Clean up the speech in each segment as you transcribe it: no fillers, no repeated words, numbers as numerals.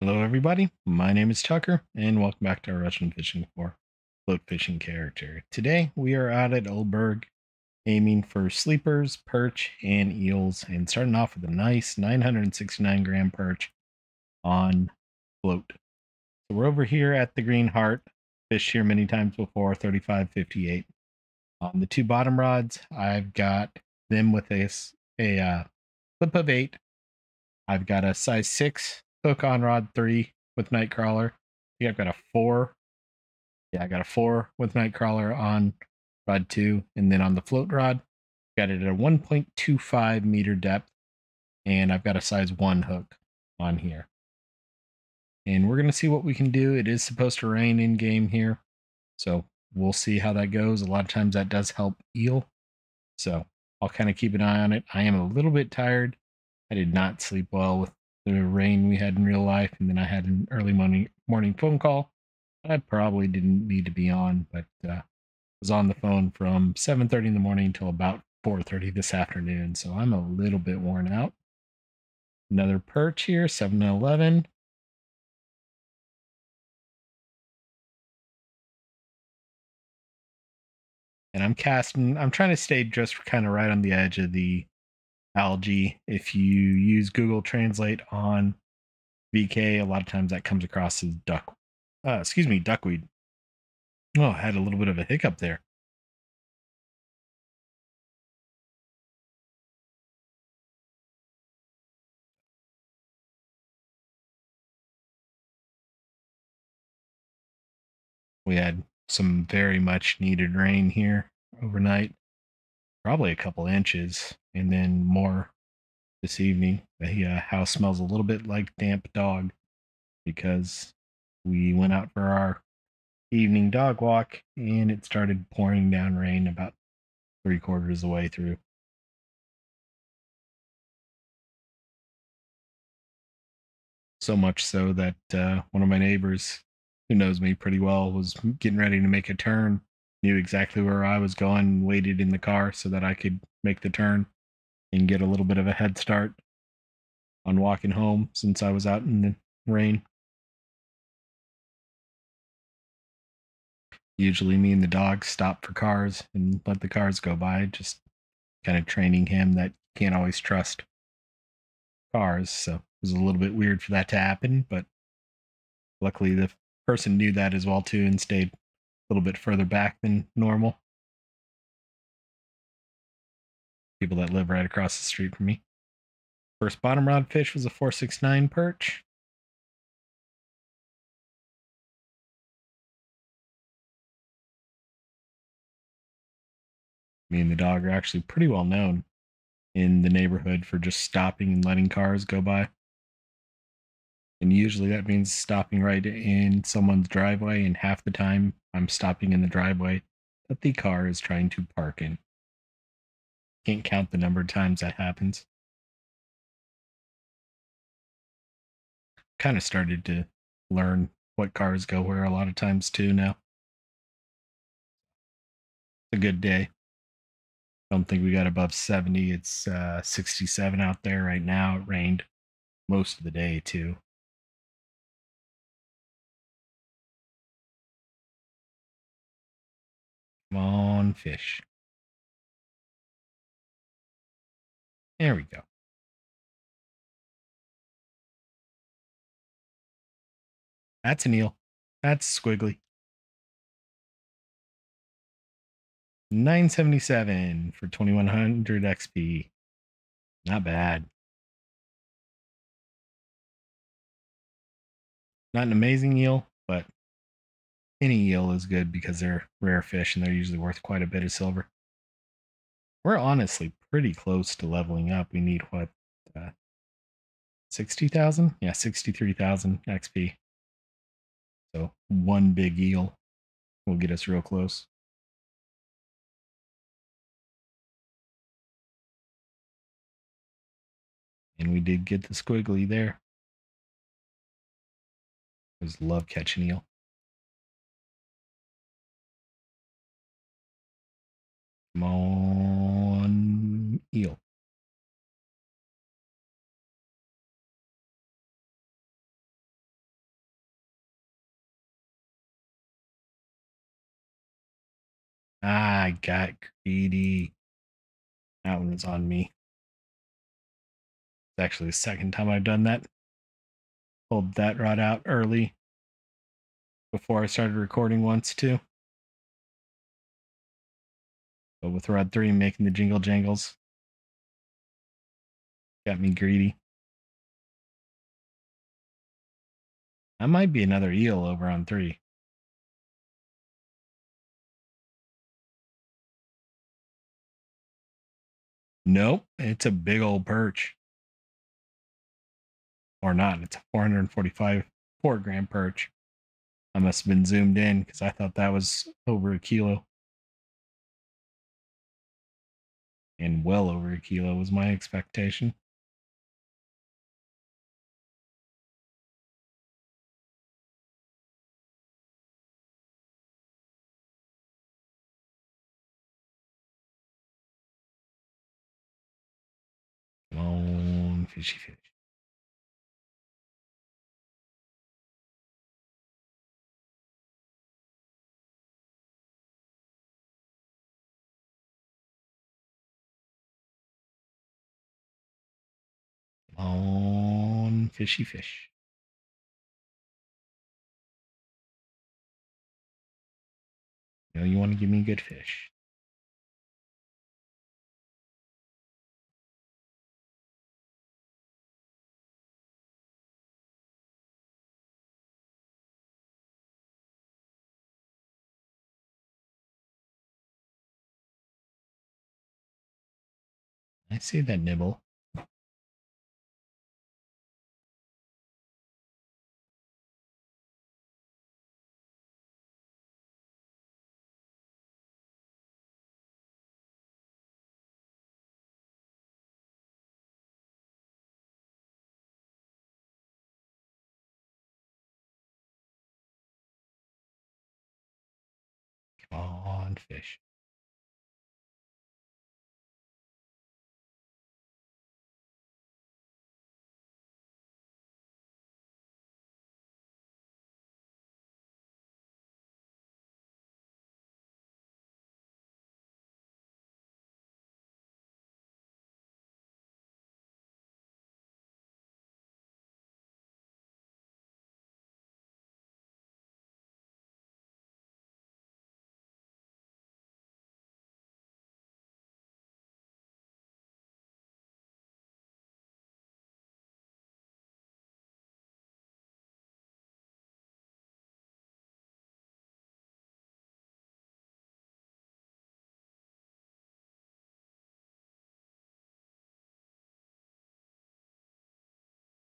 Hello, everybody. My name is Tucker, and welcome back to our Russian Fishing for Float Fishing character. Today, we are out at Oldberg, aiming for sleepers, perch, and eels, and starting off with a nice 969 gram perch on float. So we're over here at the Green Heart, fished here many times before, 3558. On the two bottom rods, I've got them with a flip of 8. I've got a size 6 hook on rod 3 with Nightcrawler. I've got a 4. Yeah, I got a 4 with Nightcrawler on rod 2. And then on the float rod, got it at a 1.25 meter depth. And I've got a size 1 hook on here. And we're going to see what we can do. It is supposed to rain in game here. So we'll see how that goes. A lot of times that does help eel. So I'll kind of keep an eye on it. I am a little bit tired. I did not sleep well with the rain we had in real life, and then I had an early morning phone call. I probably didn't need to be on, but was on the phone from 7:30 in the morning until about 4:30 this afternoon. So I'm a little bit worn out. Another perch here, 7-11. And I'm trying to stay just kind of right on the edge of the algae. If you use Google Translate on VK, a lot of times that comes across as duckweed. Oh, I had a little bit of a hiccup there. We had some very much needed rain here overnight, probably a couple inches, and then more this evening. The house smells a little bit like damp dog because we went out for our evening dog walk and it started pouring down rain about 3/4 of the way through. So much so that one of my neighbors, who knows me pretty well, was getting ready to make a turn, knew exactly where I was going, and waited in the car so that I could make the turn and get a little bit of a head start on walking home since I was out in the rain. Usually, me and the dog stop for cars and let the cars go by, just kind of training him that you can't always trust cars. So it was a little bit weird for that to happen, but luckily the person knew that as well too and stayed a little bit further back than normal. People that live right across the street from me. First bottom rod fish was a 469 perch. Me and the dog are actually pretty well known in the neighborhood for just stopping and letting cars go by. And usually that means stopping right in someone's driveway, and half the time I'm stopping in the driveway that the car is trying to park in. Can't count the number of times that happens. Kind of started to learn what cars go where a lot of times too now. It's a good day. Don't think we got above 70. It's 67 out there right now. It rained most of the day too. Come on, fish. There we go. That's an eel. That's squiggly. 977 for 2100 XP. Not bad. Not an amazing eel, but any eel is good because they're rare fish and they're usually worth quite a bit of silver. We're honestly pretty close to leveling up. We need what? 60,000? Yeah, 63,000 XP. So one big eel will get us real close. And we did get the squiggly there. I just love catching eel. Come on, eel. Ah, I got greedy. That one was on me. It's actually the second time I've done that. Pulled that rod out early before I started recording once too. But with rod 3 making the jingle jangles, got me greedy. That might be another eel over on 3. Nope, it's a big old perch. Or not, it's a 445 4-gram perch. I must have been zoomed in because I thought that was over a kilo. And well over a kilo was my expectation. Come on, fishy fish. Come on, fishy fish. You know you want to give me good fish. I see that nibble. Come on, fish.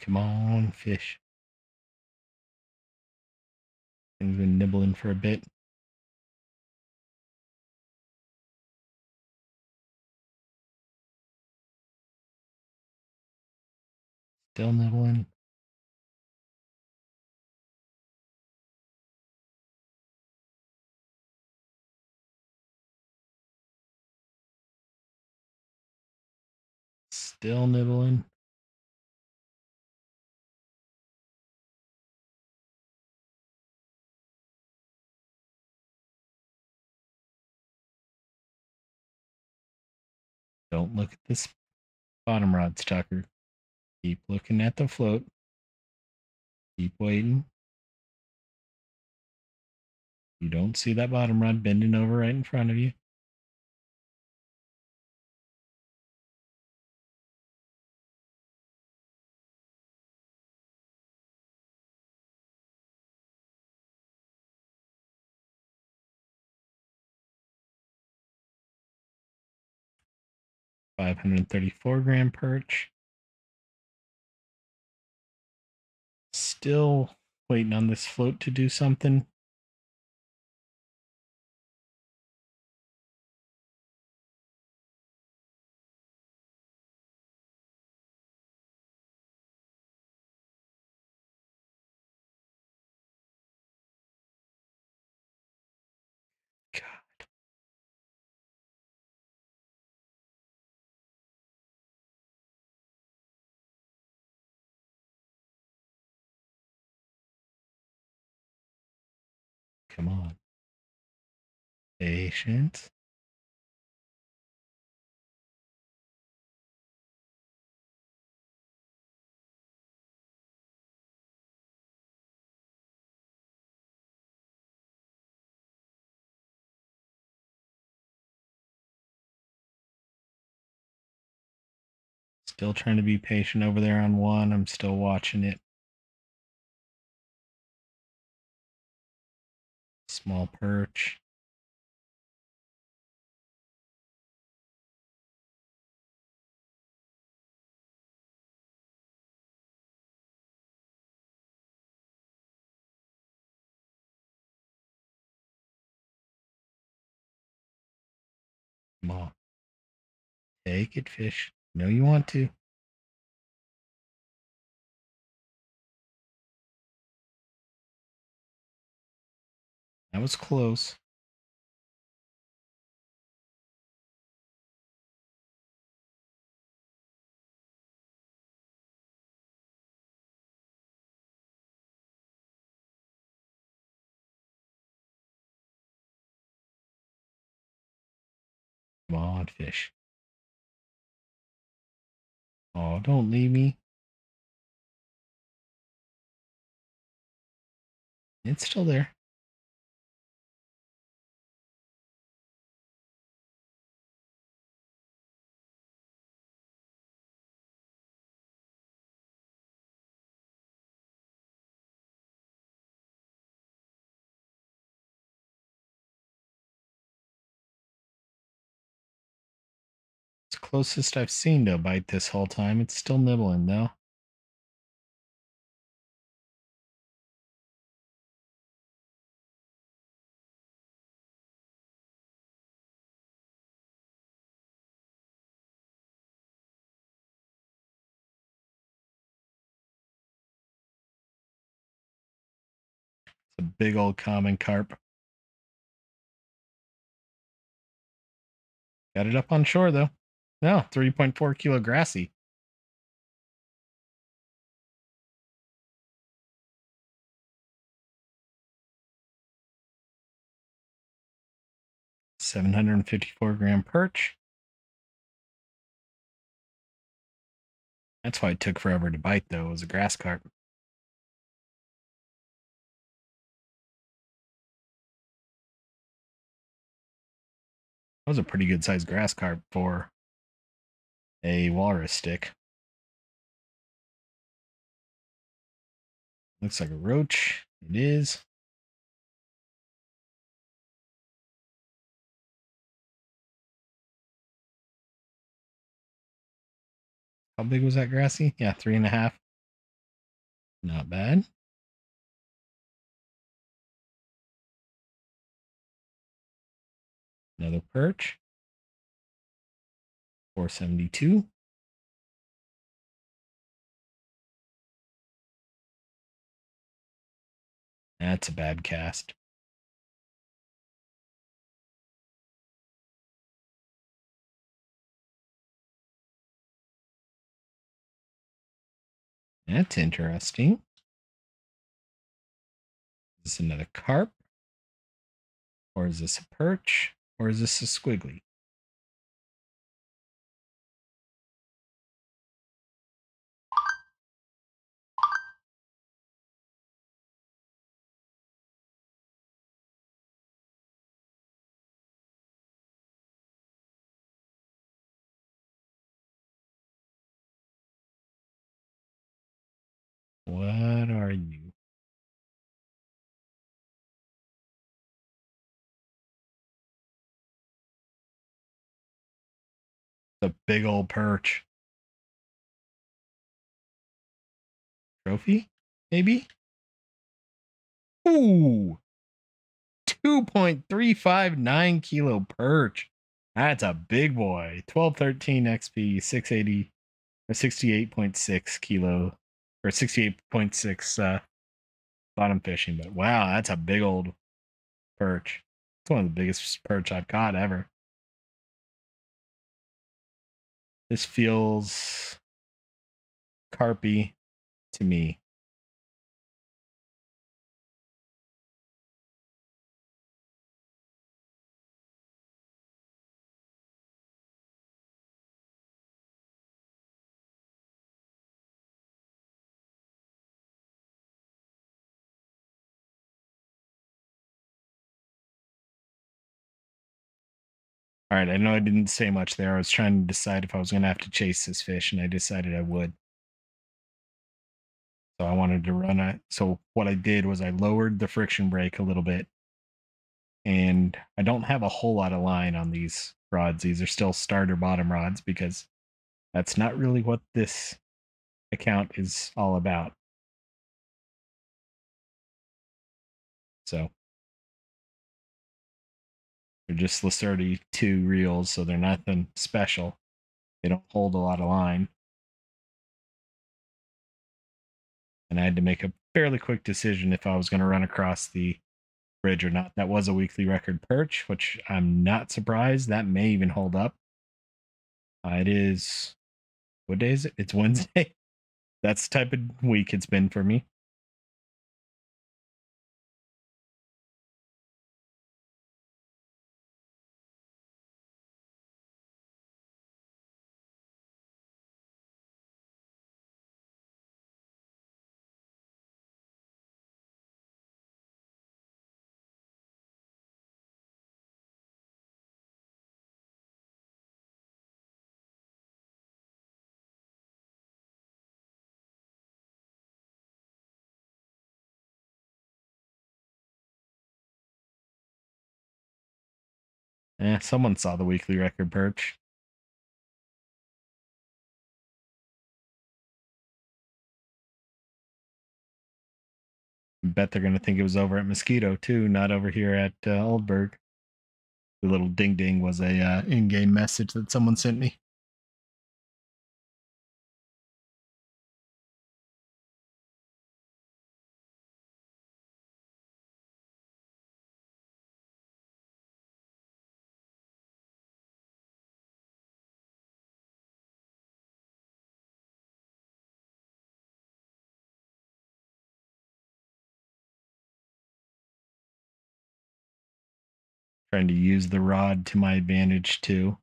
Come on, fish. Things been nibbling for a bit. Still nibbling. Still nibbling. Don't look at this bottom rods, Tucker. Keep looking at the float. Keep waiting. You don't see that bottom rod bending over right in front of you. $534 perch. Still waiting on this float to do something. God. Come on. Patience. Still trying to be patient over there on one. I'm still watching it. Small perch. Come on. Take it, fish. No, you want to. That was close. Come on, fish. Oh, don't leave me. It's still there. It's the closest I've seen to a bite this whole time. It's still nibbling, though. 'It's a big old common carp. Got it up on shore, though. No, 3.4 kilo grassy. 754-gram perch. That's why it took forever to bite, though. It was a grass carp. That was a pretty good sized grass carp for a walrus stick. Looks like a roach. It is. How big was that grassy? Yeah, 3.5. Not bad. Another perch. 472. That's a bad cast. That's interesting. Is this another carp? Or is this a perch? Or is this a squiggly? What are you? The big old perch. Trophy? Maybe? Ooh, 2.359 kilo perch. That's a big boy. 1213 XP, 680 or 68.6 kilo or 68.6 bottom fishing. But wow, that's a big old perch. It's one of the biggest perch I've caught ever. This feels carpy to me. All right, I know I didn't say much there. I was trying to decide if I was going to have to chase this fish, and I decided I would. So I wanted to run a. So what I did was I lowered the friction brake a little bit, and I don't have a whole lot of line on these rods. These are still starter bottom rods because that's not really what this account is all about. So they're just Lacerti 2 reels, so they're nothing special. They don't hold a lot of line. And I had to make a fairly quick decision if I was going to run across the bridge or not. That was a weekly record perch, which I'm not surprised. That may even hold up. It is, what day is it? It's Wednesday. That's the type of week it's been for me. Someone saw the weekly record perch. Bet they're going to think it was over at Mosquito too, not over here at Oldberg. The little ding ding was a in-game message that someone sent me. Trying to use the rod to my advantage too.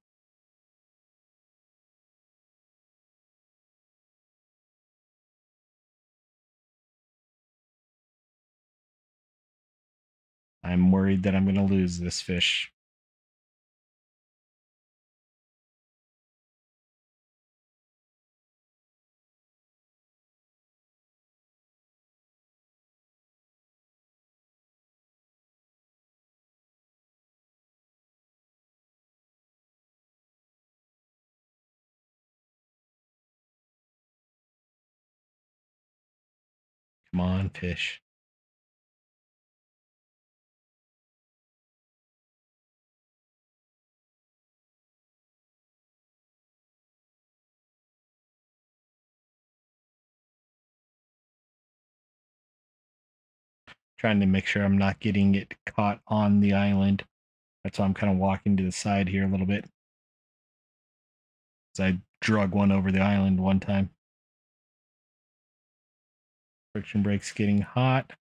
I'm worried that I'm going to lose this fish. Come on, fish. Trying to make sure I'm not getting it caught on the island. That's why I'm kind of walking to the side here a little bit. As I drug one over the island one time. Friction brake's getting hot.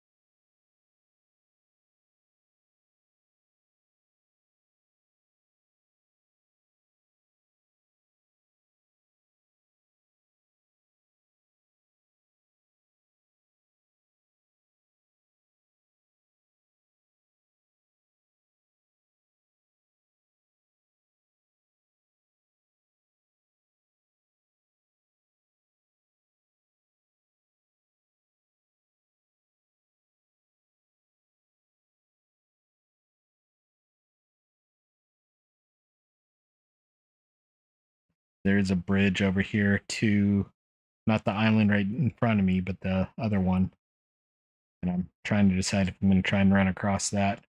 There's a bridge over here to not the island right in front of me, but the other one. And I'm trying to decide if I'm going to try and run across that.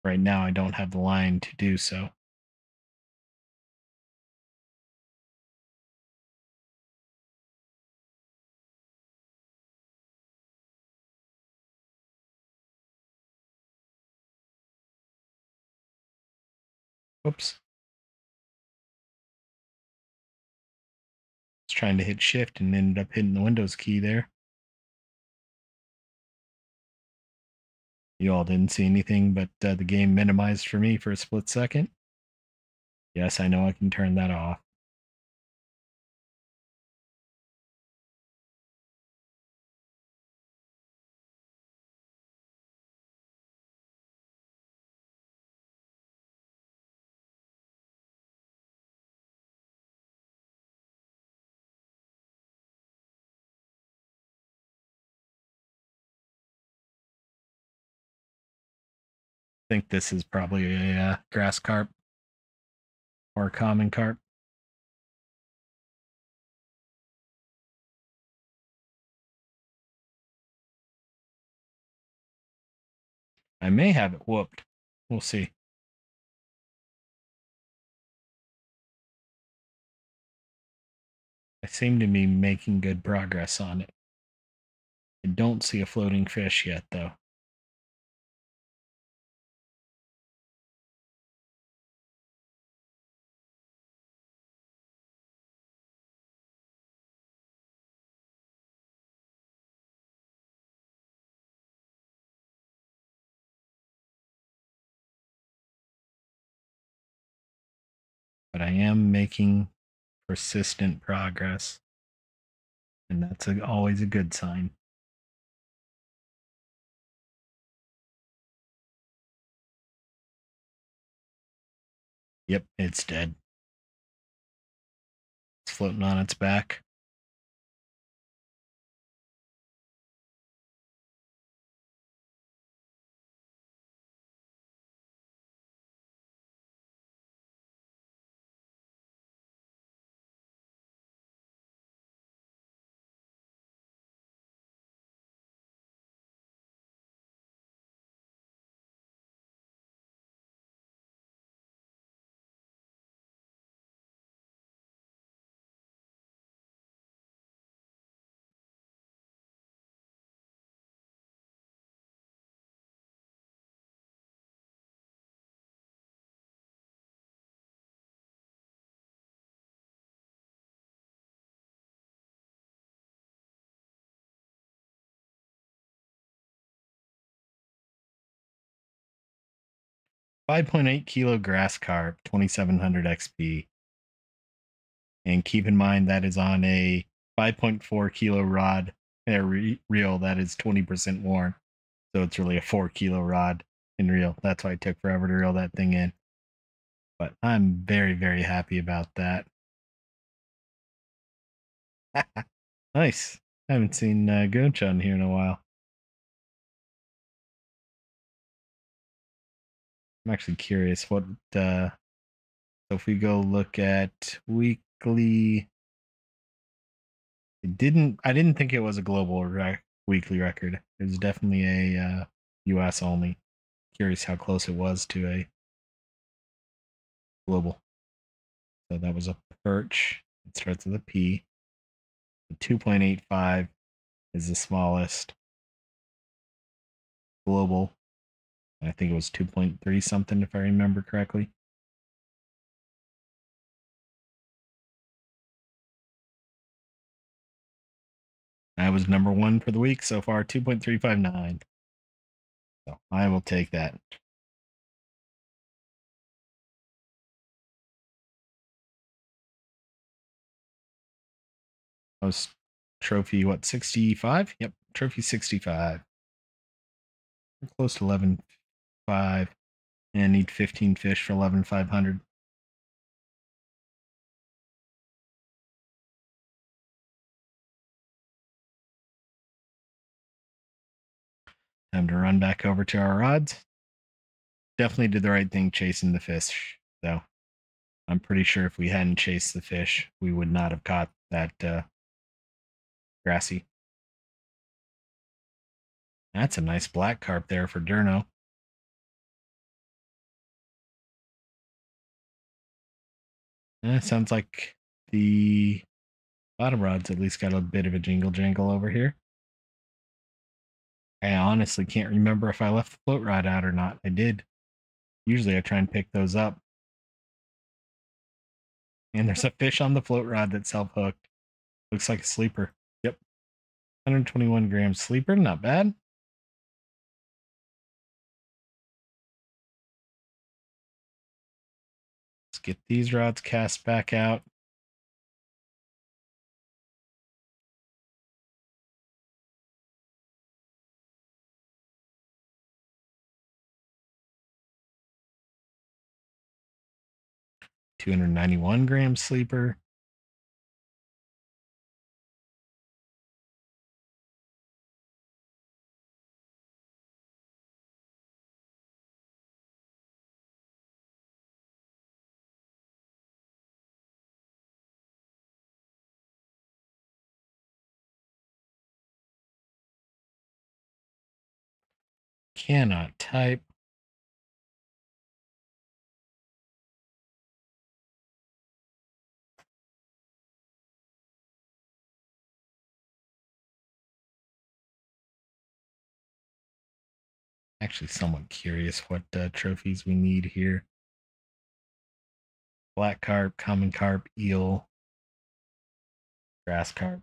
Right now, I don't have the line to do so. Whoops. I was trying to hit shift and ended up hitting the Windows key there. You all didn't see anything, but the game minimized for me for a split second. Yes, I know I can turn that off. think this is probably a grass carp or a common carp. I may have it whooped. We'll see. I seem to be making good progress on it. I don't see a floating fish yet, though. But I am making persistent progress, and that's always a good sign. Yep, it's dead. It's floating on its back. .8 kilo grass carp, 2700 XP. And keep in mind that is on a 5.4 kilo rod reel that is 20% worn. So it's really a 4 kilo rod and reel. That's why it took forever to reel that thing in. But I'm very, very happy about that. Nice. I haven't seen Gocha in here in a while. I'm actually curious what. So if we go look at weekly, it didn't. I didn't think it was a global weekly record. It was definitely a U.S. only. Curious how close it was to a global. So that was a perch. It starts with a P. 2.85 is the smallest global. I think it was 2.3 something if I remember correctly. I was number one for the week so far, 2.359. So I will take that. I was trophy, what, 65? Yep, trophy 65. We're close to 11.5 and need 15 fish for 11,500. Time to run back over to our rods. Definitely did the right thing chasing the fish, though. I'm pretty sure if we hadn't chased the fish, we would not have caught that grassy. That's a nice black carp there for Durno. Sounds like the bottom rod's at least got a bit of a jingle jangle over here. I honestly can't remember if I left the float rod out or not. I did. Usually I try and pick those up. And there's a fish on the float rod that's self hooked. Looks like a sleeper. Yep. 121 gram sleeper. Not bad. Let's get these rods cast back out. .291 gram sleeper. Cannot type. Actually, somewhat curious what trophies we need here. Black carp, common carp, eel, grass carp.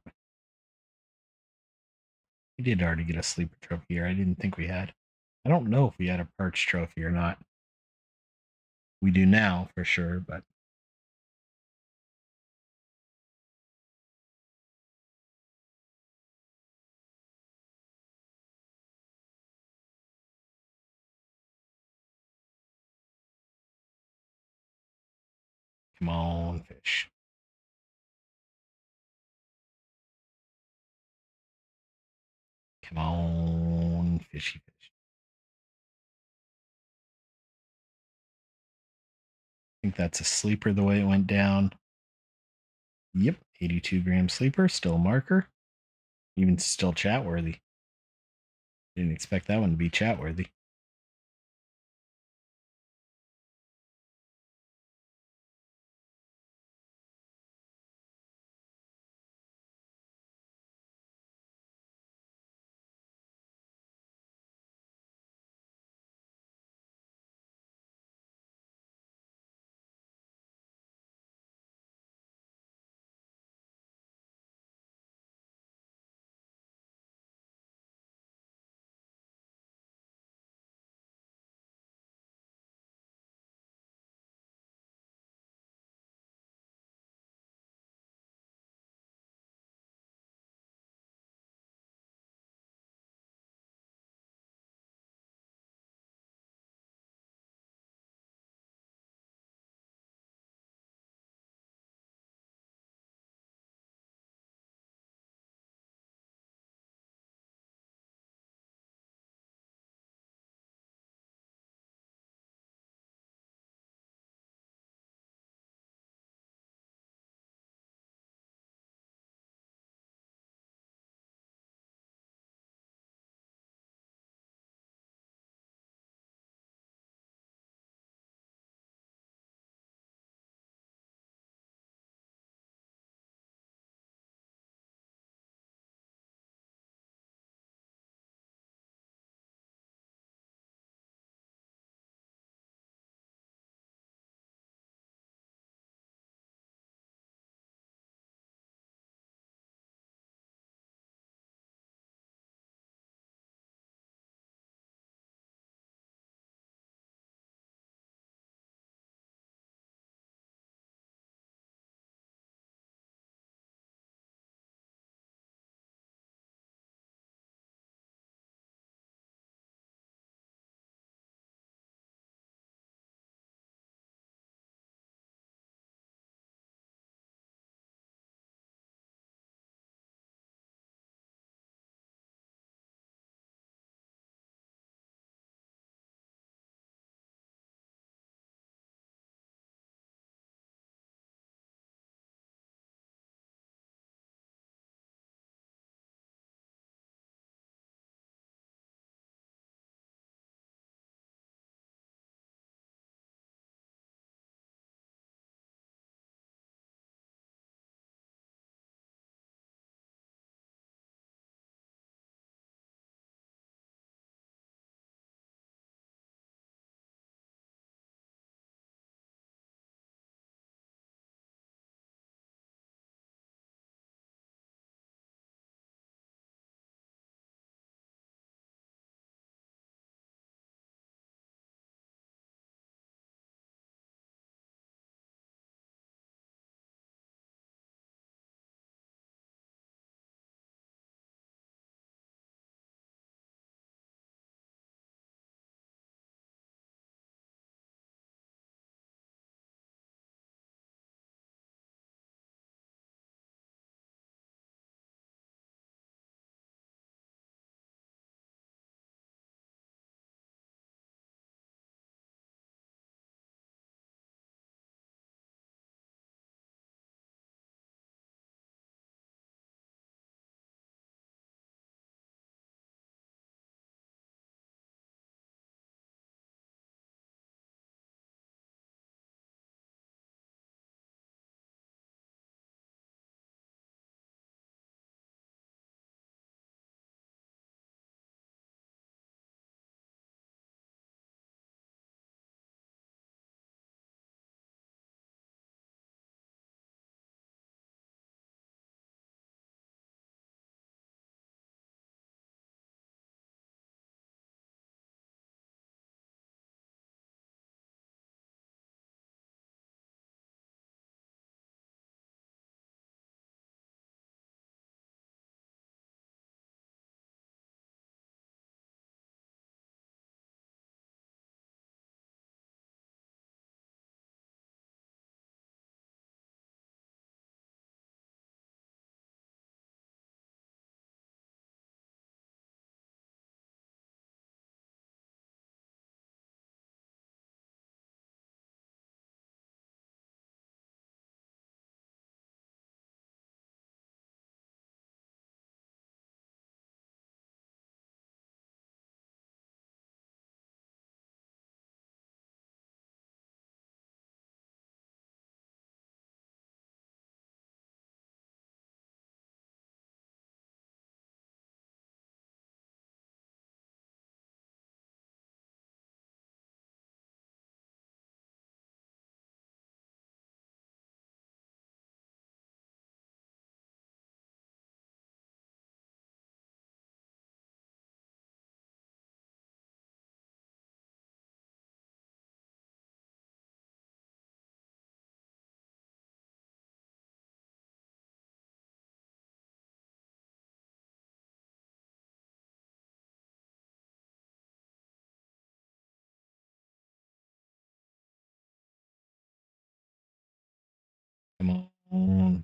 We did already get a sleeper trophy here. I didn't think we had. I don't know if we had a perch trophy or not. We do now for sure, but come on, fish. Come on, fishy fish. I think that's a sleeper the way it went down. Yep, 82-gram sleeper, still a marker. Even still chat worthy. Didn't expect that one to be chat worthy.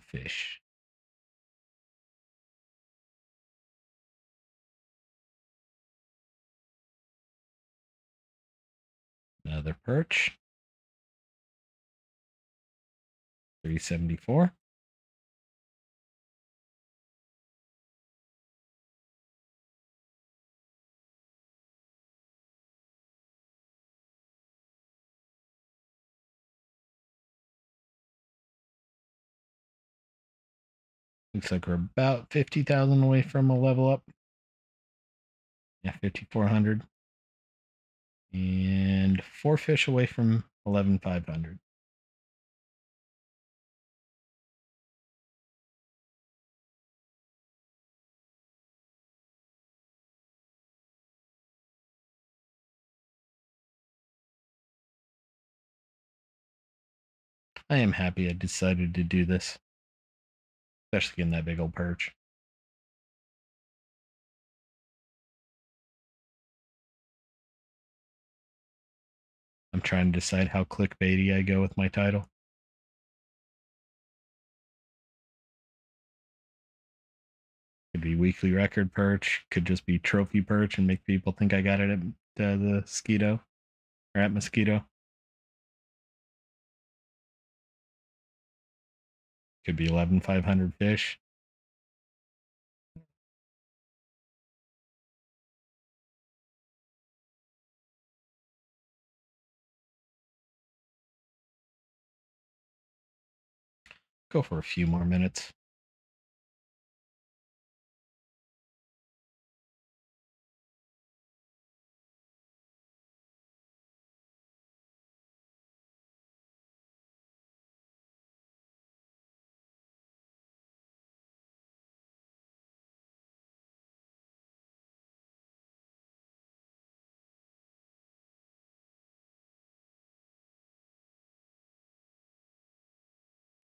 fish. Another perch. 374. Looks like we're about 50,000 away from a level up. Yeah, 5,400. And 4 fish away from 11,500. I am happy I decided to do this, especially getting that big old perch. I'm trying to decide how clickbaity I go with my title. Could be weekly record perch, could just be trophy perch and make people think I got it at the Mosquito or at Mosquito. Could be 11,500 fish. Go for a few more minutes.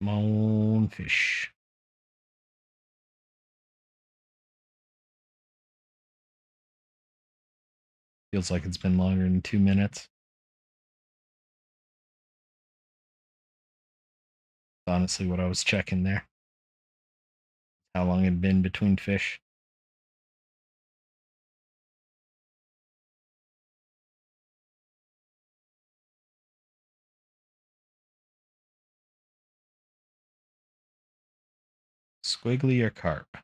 Come on, fish. Feels like it's been longer than 2 minutes. Honestly, what I was checking there. How long it had been between fish. Squiggly or carp?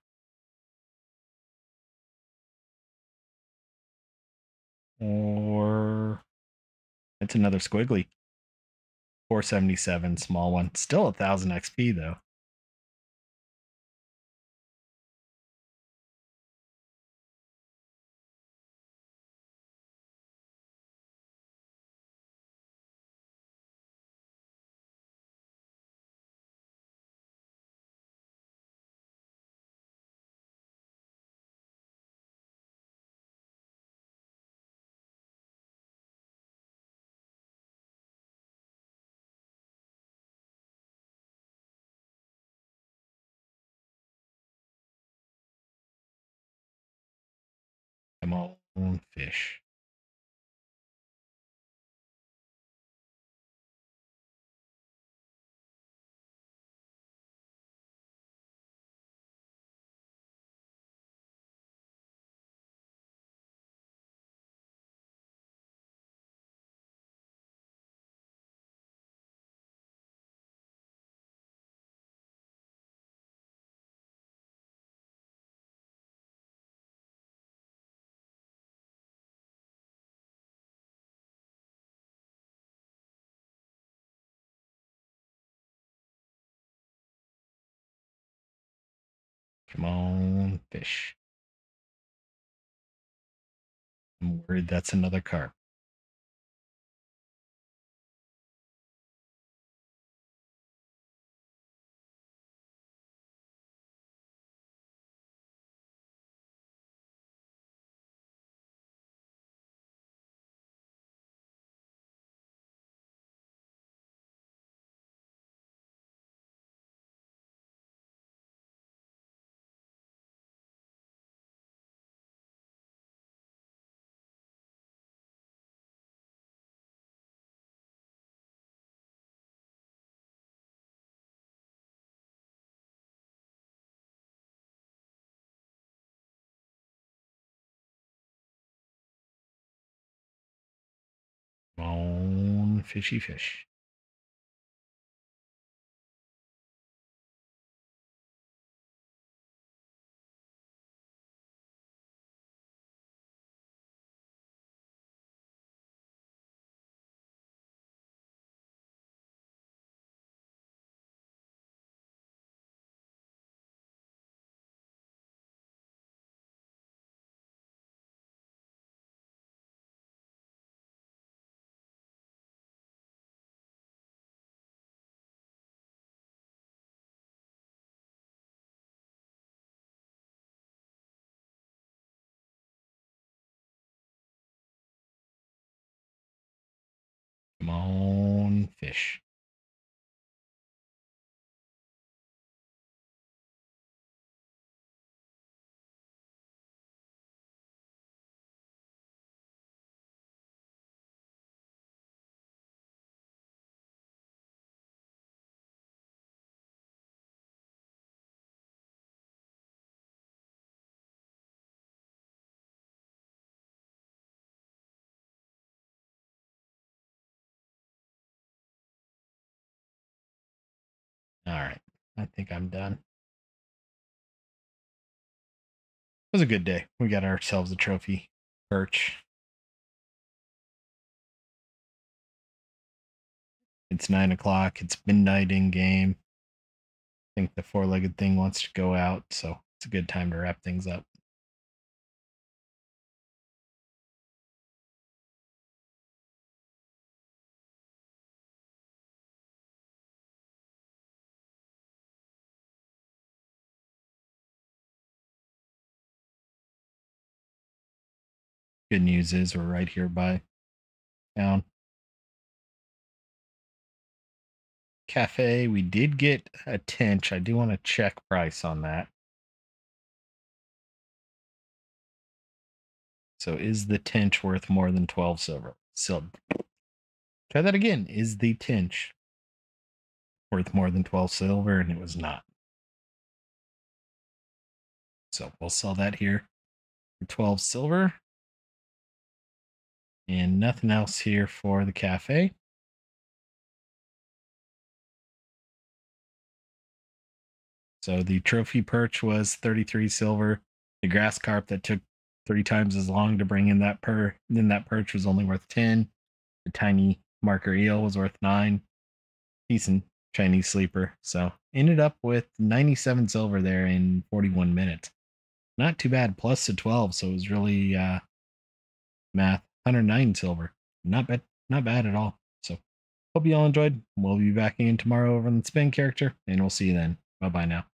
Or it's another squiggly. 477, small one. Still 1,000 XP though. Come on, fish. Come on, fish. I'm worried that's another carp. fishy fish. Come on, fish. All right. I think I'm done. It was a good day. We got ourselves a trophy perch. It's 9 o'clock. It's midnight in game. I think the four-legged thing wants to go out, so it's a good time to wrap things up. Good news is we're right here by town. Cafe, we did get a tench. I do want to check price on that. So is the tench worth more than 12 silver? Try that again. Is the tench worth more than 12 silver? And it was not. So we'll sell that here for 12 silver. And nothing else here for the cafe. So the trophy perch was 33 silver. The grass carp that took 3 times as long to bring in that perch was only worth 10. The tiny marker eel was worth 9. Decent Chinese sleeper. So ended up with 97 silver there in 41 minutes. Not too bad, plus the 12. So it was really math 109 silver. Not bad at all. So hope you all enjoyed. We'll be back in tomorrow over on the spin character, and we'll see you then. Bye bye now.